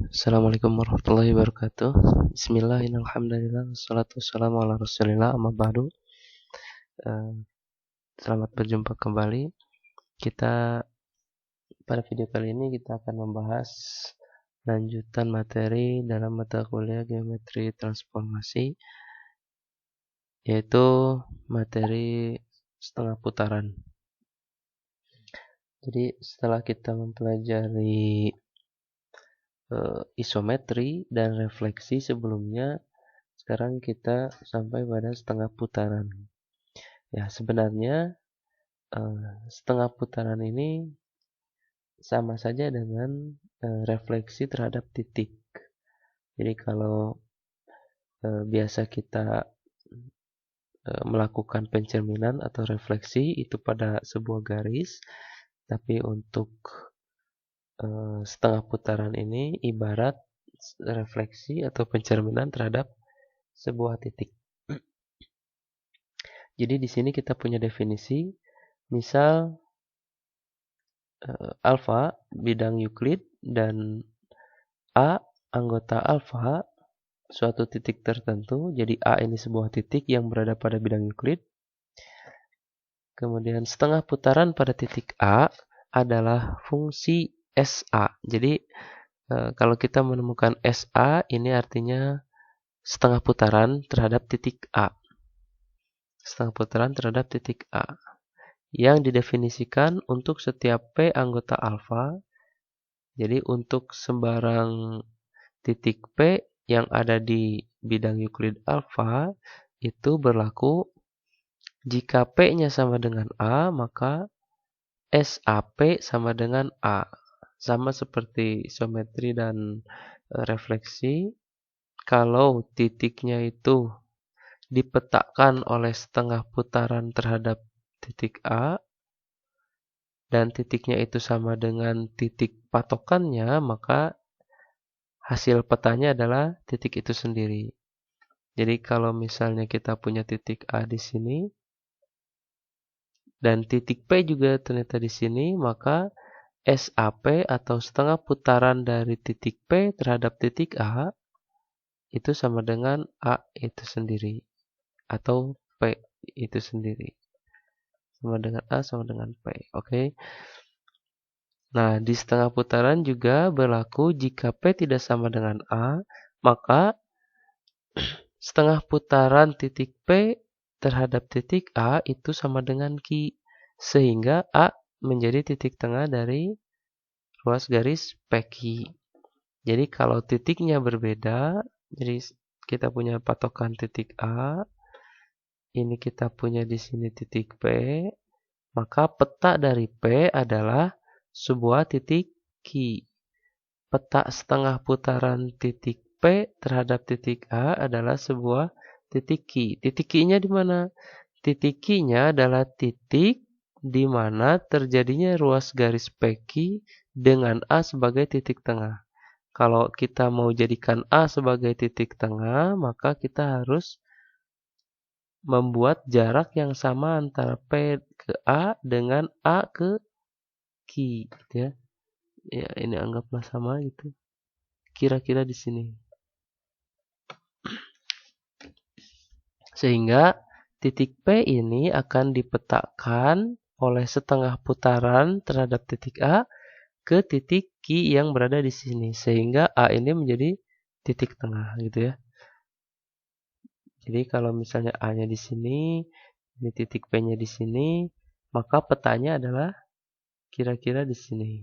Assalamualaikum warahmatullahi wabarakatuh. Bismillahirrahmanirrahim. Wassalatu wassalamu ala rasulillah amma ba'du. Selamat berjumpa kembali. Pada video kali ini kita akan membahas lanjutan materi dalam mata kuliah geometri transformasi, yaitu materi setengah putaran. Jadi setelah kita mempelajari isometri dan refleksi sebelumnya, sekarang kita sampai pada setengah putaran. Ya, sebenarnya setengah putaran ini sama saja dengan refleksi terhadap titik. Jadi kalau biasa kita melakukan pencerminan atau refleksi itu pada sebuah garis, tapi untuk setengah putaran ini ibarat refleksi atau pencerminan terhadap sebuah titik. Jadi di sini kita punya definisi, misal alfa bidang Euclid dan A anggota alfa suatu titik tertentu. Jadi A ini sebuah titik yang berada pada bidang Euclid. Kemudian setengah putaran pada titik A adalah fungsi SA. Jadi kalau kita menemukan SA ini artinya setengah putaran terhadap titik A. Setengah putaran terhadap titik A. Yang didefinisikan untuk setiap P anggota alfa. Jadi untuk sembarang titik P yang ada di bidang Euclid alfa itu berlaku jika P-nya sama dengan A, maka SAP sama dengan A. Sama seperti isometri dan refleksi, kalau titiknya itu dipetakan oleh setengah putaran terhadap titik A, dan titiknya itu sama dengan titik patokannya, maka hasil petanya adalah titik itu sendiri. Jadi kalau misalnya kita punya titik A di sini dan titik P juga ternyata di sini, maka SAP atau setengah putaran dari titik P terhadap titik A itu sama dengan A itu sendiri atau P itu sendiri. Sama dengan A sama dengan P. Oke. Nah, di setengah putaran juga berlaku jika P tidak sama dengan A, maka setengah putaran titik P terhadap titik A itu sama dengan Q. Sehingga A menjadi titik tengah dari ruas garis PQ. Jadi kalau titiknya berbeda, jadi kita punya patokan titik A, ini kita punya di sini titik P, maka peta dari P adalah sebuah titik Q. Peta setengah putaran titik P terhadap titik A adalah sebuah titik Q. Titik Q-nya di mana? Titik Q-nya adalah titik di mana terjadinya ruas garis PQ dengan A sebagai titik tengah. Kalau kita mau jadikan A sebagai titik tengah, maka kita harus membuat jarak yang sama antara P ke A dengan A ke Q, gitu ya. Ya, ini anggaplah sama gitu. Kira-kira di sini. Sehingga titik P ini akan dipetakan oleh setengah putaran terhadap titik A ke titik Q yang berada di sini. Sehingga A ini menjadi titik tengah gitu ya. Jadi kalau misalnya A-nya di sini, ini titik P-nya di sini, maka petanya adalah kira-kira di sini.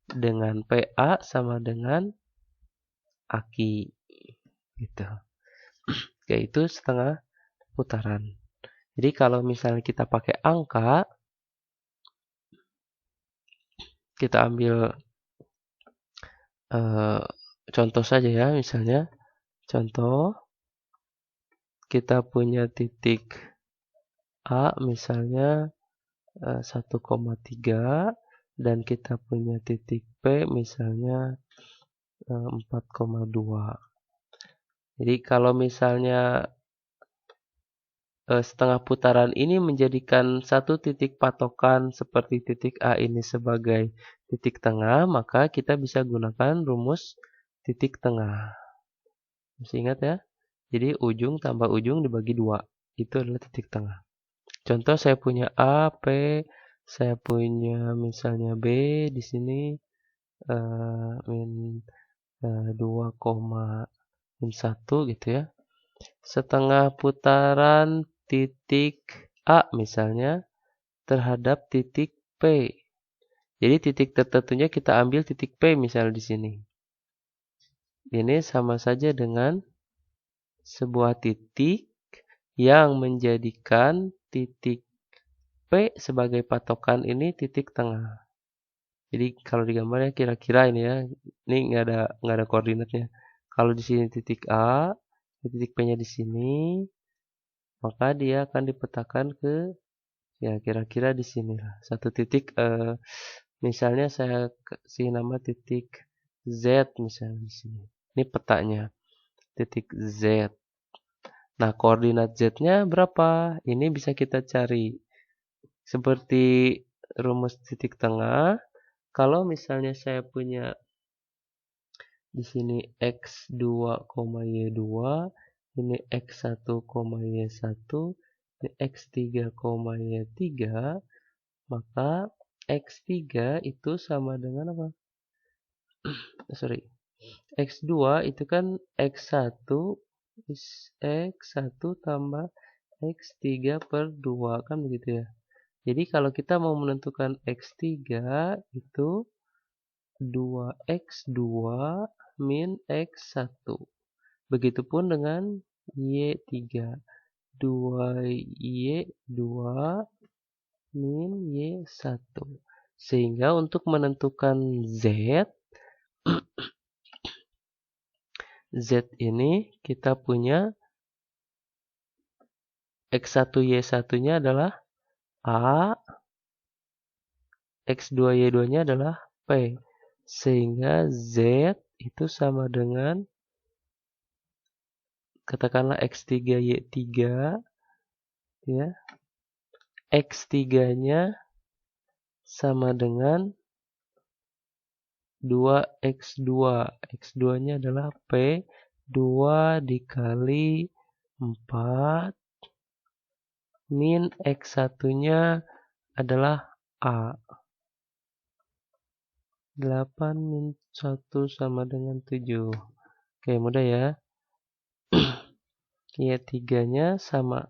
Dengan PA sama dengan AQ. Gitu. Yaitu setengah putaran. Jadi kalau misalnya kita pakai angka, kita ambil contoh saja ya, misalnya contoh kita punya titik A misalnya 1,3 dan kita punya titik P misalnya 4,2. Jadi kalau misalnya setengah putaran ini menjadikan satu titik patokan seperti titik A ini sebagai titik tengah, maka kita bisa gunakan rumus titik tengah. Masih ingat ya? Jadi ujung tambah ujung dibagi 2. Itu adalah titik tengah. Contoh saya punya A, P, saya punya misalnya B di sini min 2,1 gitu ya. Setengah putaran titik A misalnya terhadap titik P. Jadi titik tertentunya kita ambil titik P misal di sini. Ini sama saja dengan sebuah titik yang menjadikan titik P sebagai patokan ini titik tengah. Jadi kalau digambarnya kira-kira ini ya, ini nggak ada koordinatnya. Kalau di sini titik A, titik P-nya di sini, maka dia akan dipetakan ke ya kira-kira di sini lah. Satu titik misalnya saya kasih nama titik Z misalnya di sini. Ini petanya. Titik Z. Nah, koordinat Z-nya berapa? Ini bisa kita cari. Seperti rumus titik tengah, kalau misalnya saya punya di sini X2, Y2, ini X1, Y1, ini X3, Y3, maka X3 itu sama dengan apa? Sorry. X2 itu kan X1 X1 tambah X3 per 2 kan begitu ya. Jadi kalau kita mau menentukan X3 itu 2X2 min X1. Begitupun dengan Y3. 2Y2 min Y1. Sehingga untuk menentukan Z, Z ini kita punya X1Y1-nya adalah A, X2Y2-nya adalah P. Sehingga Z itu sama dengan katakanlah X3Y3 ya. X3-nya sama dengan 2X2. X2-nya adalah P. 2 dikali 4 min X1-nya adalah A. 8 min 1 sama dengan 7. Oke, mudah ya. Ya, 3-nya sama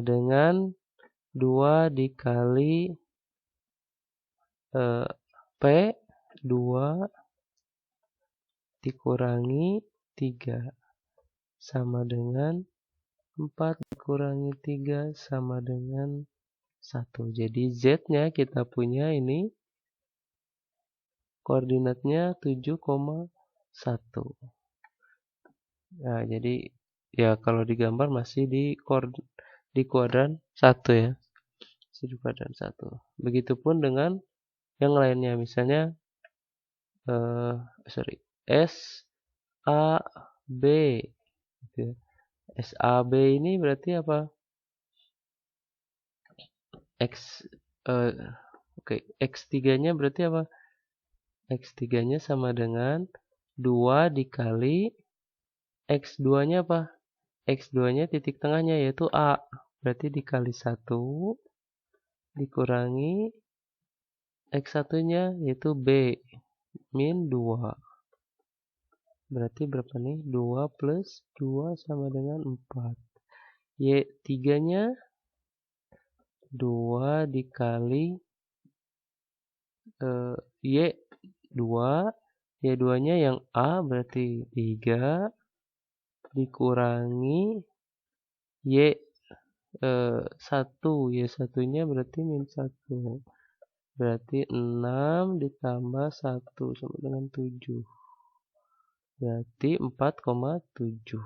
dengan 2 dikali P 2 dikurangi 3 sama dengan 4 dikurangi 3 sama dengan 1. Jadi Z-nya kita punya ini koordinatnya 7,1. Nah, jadi ya kalau digambar masih di kuadran 1 ya. Masih di kuadran 1. Begitupun dengan yang lainnya misalnya S A B gitu ya. SAB ini berarti apa? X3-nya berarti apa? X3-nya sama dengan 2 dikali X2-nya apa? X2-nya titik tengahnya yaitu A. Berarti dikali 1 dikurangi X1-nya yaitu B min 2. Berarti berapa nih? 2 plus 2 sama dengan 4. Y3-nya 2 dikali Y2. Y2-nya yang A berarti 3 dikurangi Y1. Y1-nya berarti min 1. Berarti 6 ditambah 1 sama dengan 7. Berarti 4,7.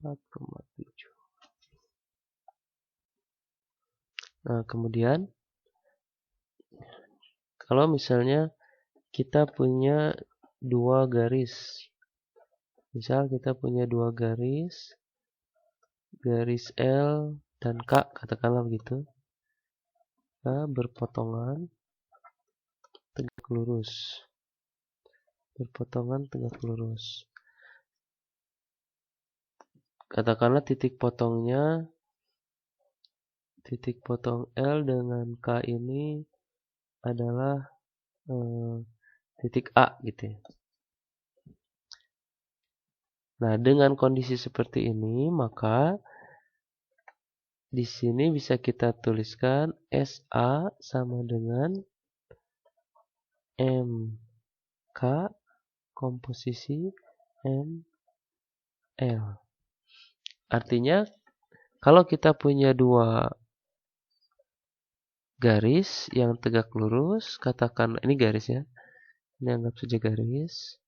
4,7. Nah, kemudian kalau misalnya kita punya dua garis. Misal kita punya dua garis garis L dan K, katakanlah begitu. K berpotongan tegak lurus. Berpotongan tegak lurus. Katakanlah titik potong L dengan K ini adalah titik A gitu ya. Nah, dengan kondisi seperti ini, maka di sini bisa kita tuliskan SA sama dengan MK komposisi ML. Artinya, kalau kita punya dua garis yang tegak lurus, katakan ini garis ya. Ini anggap saja garis.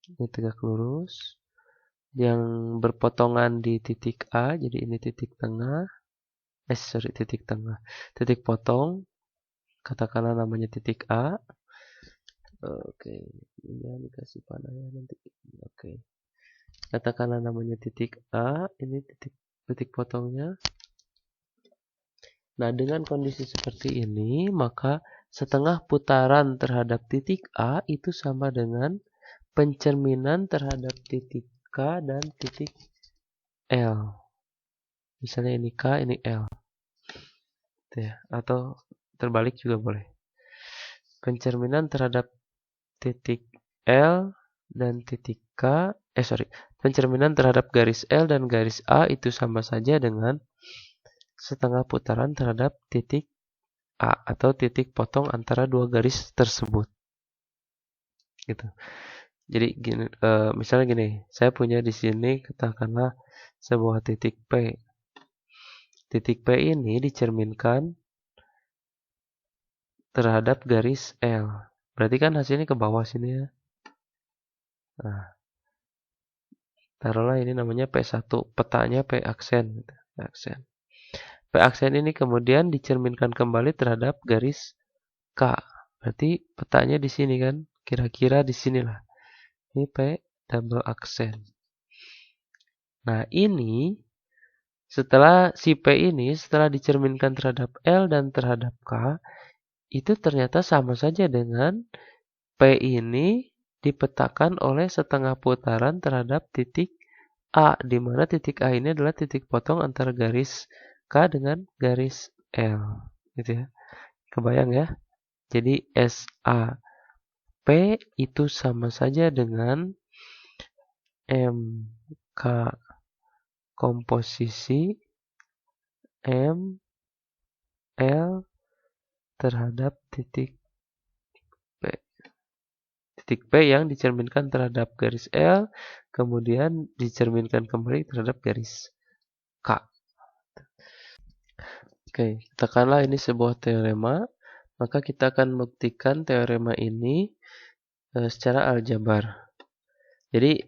Ini tegak lurus. Yang berpotongan di titik A, jadi ini titik tengah. Titik tengah. Titik potong, katakanlah namanya titik A. Oke, ini dikasih panah ya nanti. Oke. Katakanlah namanya titik A, ini titik potongnya. Nah, dengan kondisi seperti ini, maka setengah putaran terhadap titik A itu sama dengan pencerminan terhadap titik K dan titik L. Misalnya ini K, ini L. Ya, atau terbalik juga boleh. Pencerminan terhadap titik L dan titik K, pencerminan terhadap garis L dan garis A itu sama saja dengan setengah putaran terhadap titik A atau titik potong antara dua garis tersebut. Gitu. Jadi gini, misalnya gini, saya punya di sini katakanlah sebuah titik P. Titik P ini dicerminkan terhadap garis L. Berarti kan hasilnya ke bawah sini ya. Nah, taruhlah ini namanya P1, petanya P aksen. P aksen ini kemudian dicerminkan kembali terhadap garis K. Berarti petanya di sini kan, kira-kira di sinilah. Ini P double aksen. Nah, ini setelah si P ini setelah dicerminkan terhadap L dan terhadap K, itu ternyata sama saja dengan P ini dipetakan oleh setengah putaran terhadap titik A, di mana titik A ini adalah titik potong antara garis K dengan garis L. Gitu ya. Kebayang ya? Jadi SAP itu sama saja dengan MK komposisi ML terhadap titik P. Titik P yang dicerminkan terhadap garis L, kemudian dicerminkan kembali terhadap garis K. Oke, katakanlah ini sebuah teorema, maka kita akan membuktikan teorema ini secara aljabar. Jadi,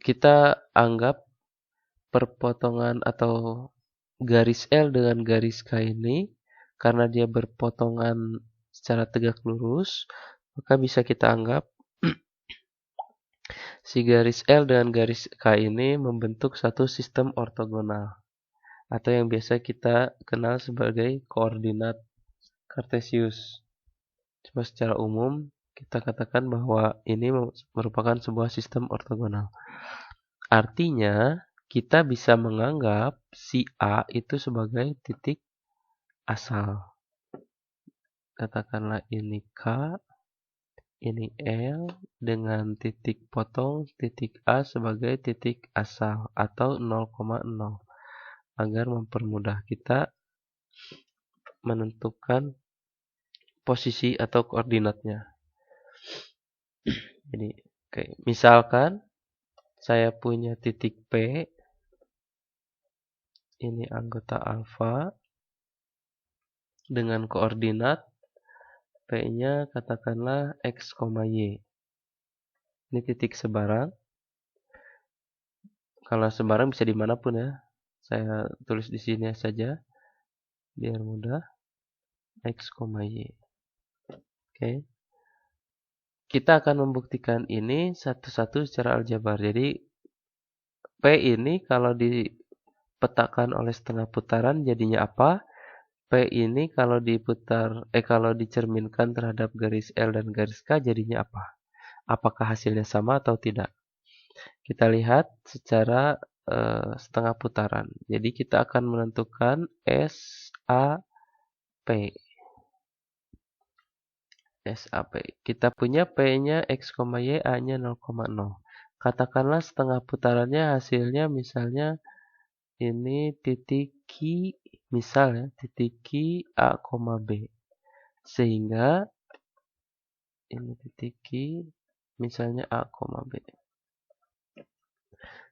kita anggap perpotongan atau garis L dengan garis K ini, karena dia berpotongan secara tegak lurus, maka bisa kita anggap si garis L dengan garis K ini membentuk satu sistem ortogonal, atau yang biasa kita kenal sebagai koordinat Kartesius. Cuma secara umum, kita katakan bahwa ini merupakan sebuah sistem ortogonal. Artinya, kita bisa menganggap si A itu sebagai titik asal. Katakanlah ini K, ini L, dengan titik potong titik A sebagai titik asal atau 0,0, agar mempermudah kita menentukan posisi atau koordinatnya. Jadi, misalkan saya punya titik P, ini anggota alfa, dengan koordinat P-nya katakanlah X, Y. Ini titik sebarang. Kalau sebarang bisa dimanapun ya. Saya tulis di sini saja, biar mudah. X, Y. Oke. Kita akan membuktikan ini satu-satu secara aljabar. Jadi, P ini kalau dipetakan oleh setengah putaran jadinya apa? P ini kalau dicerminkan terhadap garis L dan garis K jadinya apa? Apakah hasilnya sama atau tidak? Kita lihat secara setengah putaran. Jadi kita akan menentukan SAP. SAP. Kita punya P-nya X, Y, A-nya 0,0. Katakanlah setengah putarannya hasilnya misalnya ini titik Q, misal ya, titik Q A, B. Sehingga ini titik Q, misalnya A, B.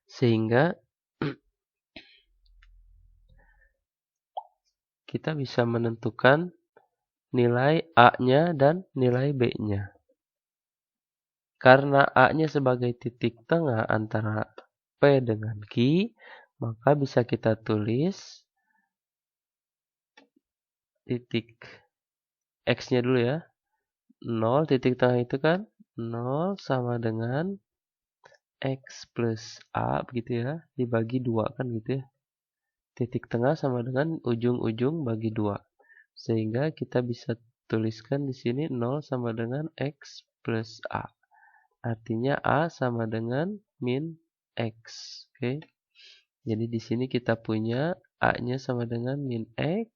Sehingga kita bisa menentukan nilai A-nya dan nilai B-nya. Karena A-nya sebagai titik tengah antara P dengan Q, maka bisa kita tulis titik X-nya dulu ya. 0, titik tengah itu kan 0 sama dengan X plus A begitu ya, dibagi 2 kan gitu ya. Titik tengah sama dengan ujung-ujung bagi 2. Sehingga kita bisa tuliskan di sini 0 sama dengan X plus A. Artinya A sama dengan min X. Oke. Jadi di sini kita punya A-nya sama dengan min X.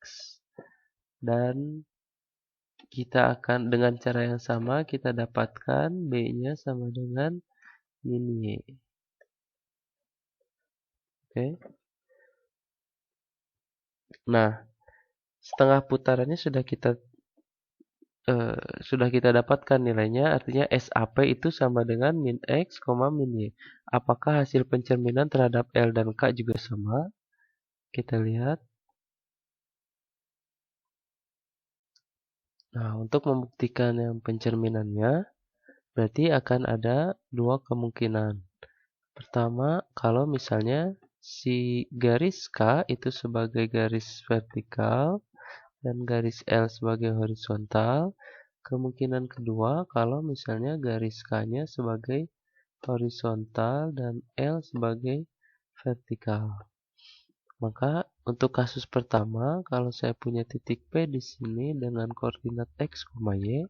Dan kita akan dengan cara yang sama kita dapatkan B-nya sama dengan min Y. Oke. Nah, setengah putarannya sudah kita dapatkan nilainya, artinya SAP itu sama dengan min X, min Y. Apakah hasil pencerminan terhadap L dan K juga sama? Kita lihat. Nah, untuk membuktikan yang pencerminannya, berarti akan ada dua kemungkinan. Pertama, kalau misalnya si garis K itu sebagai garis vertikal dan garis L sebagai horizontal. Kemungkinan kedua, kalau misalnya garis K-nya sebagai horizontal dan L sebagai vertikal. Maka untuk kasus pertama, kalau saya punya titik P di sini dengan koordinat X, Y,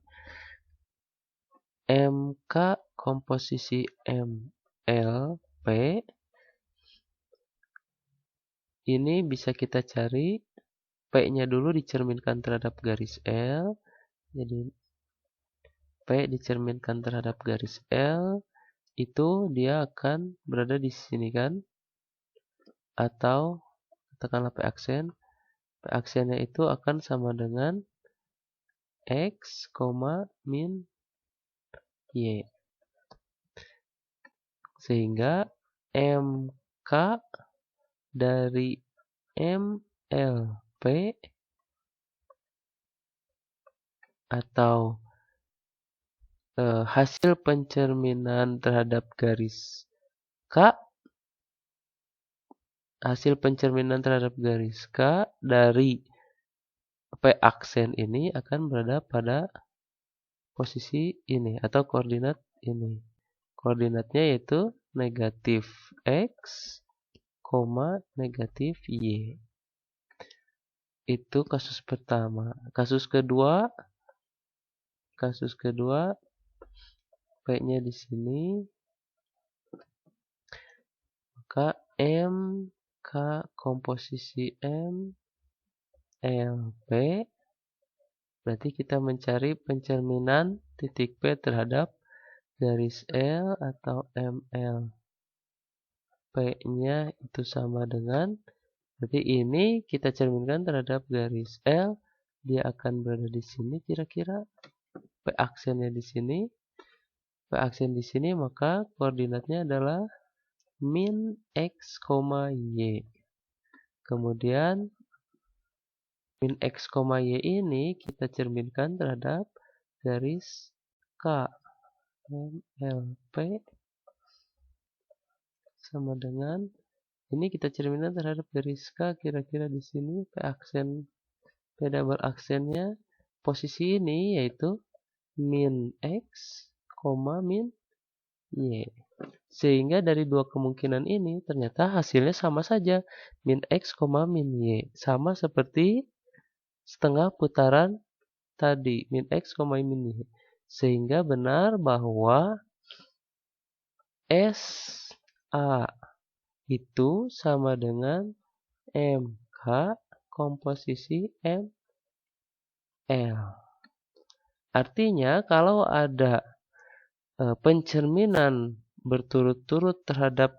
MK komposisi MLP ini bisa kita cari P-nya dulu dicerminkan terhadap garis L. Jadi P dicerminkan terhadap garis L, itu dia akan berada di sini kan? Atau katakanlah P aksen. P aksennya itu akan sama dengan X, min Y. Sehingga MK dari MLP atau hasil pencerminan terhadap garis K, hasil pencerminan terhadap garis K dari P aksen ini akan berada pada posisi ini atau koordinat ini. Koordinatnya yaitu negatif X, negatif Y. Itu kasus pertama. Kasus kedua P-nya di sini, maka M K komposisi M L P, berarti kita mencari pencerminan titik P terhadap garis L atau ML. P-nya itu sama dengan, berarti ini kita cerminkan terhadap garis L, dia akan berada di sini kira-kira. P aksennya di sini, P aksen di sini, maka koordinatnya adalah min X, Y. Kemudian min X, Y ini kita cerminkan terhadap garis K. MLP sama dengan ini kita cerminkan terhadap garis K kira-kira di sini P double aksennya posisi ini yaitu min X, min Y. Sehingga dari dua kemungkinan ini ternyata hasilnya sama saja. Min X, min Y. Sama seperti setengah putaran tadi. Min X, min Y. Sehingga benar bahwa SA itu sama dengan MK komposisi ML. Artinya kalau ada pencerminan berturut-turut terhadap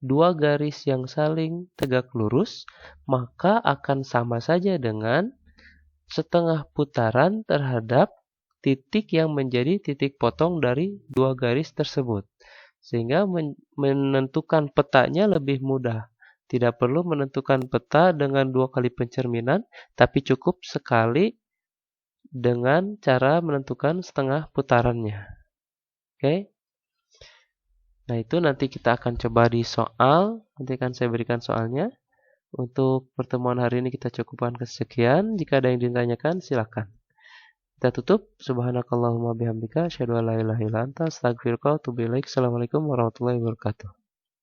dua garis yang saling tegak lurus, maka akan sama saja dengan setengah putaran terhadap titik yang menjadi titik potong dari dua garis tersebut. Sehingga menentukan petanya lebih mudah. Tidak perlu menentukan peta dengan dua kali pencerminan, tapi cukup sekali dengan cara menentukan setengah putarannya. Oke? Nah, itu nanti kita akan coba di soal. Nanti akan saya berikan soalnya. Untuk pertemuan hari ini kita cukupkan kesekian. Jika ada yang ditanyakan, silakan. Kita tutup. Subhanakallahumma bihamdika asyhadu an la ilaha illa anta astaghfiruka wa atubu ilaik. Assalamualaikum warahmatullahi wabarakatuh.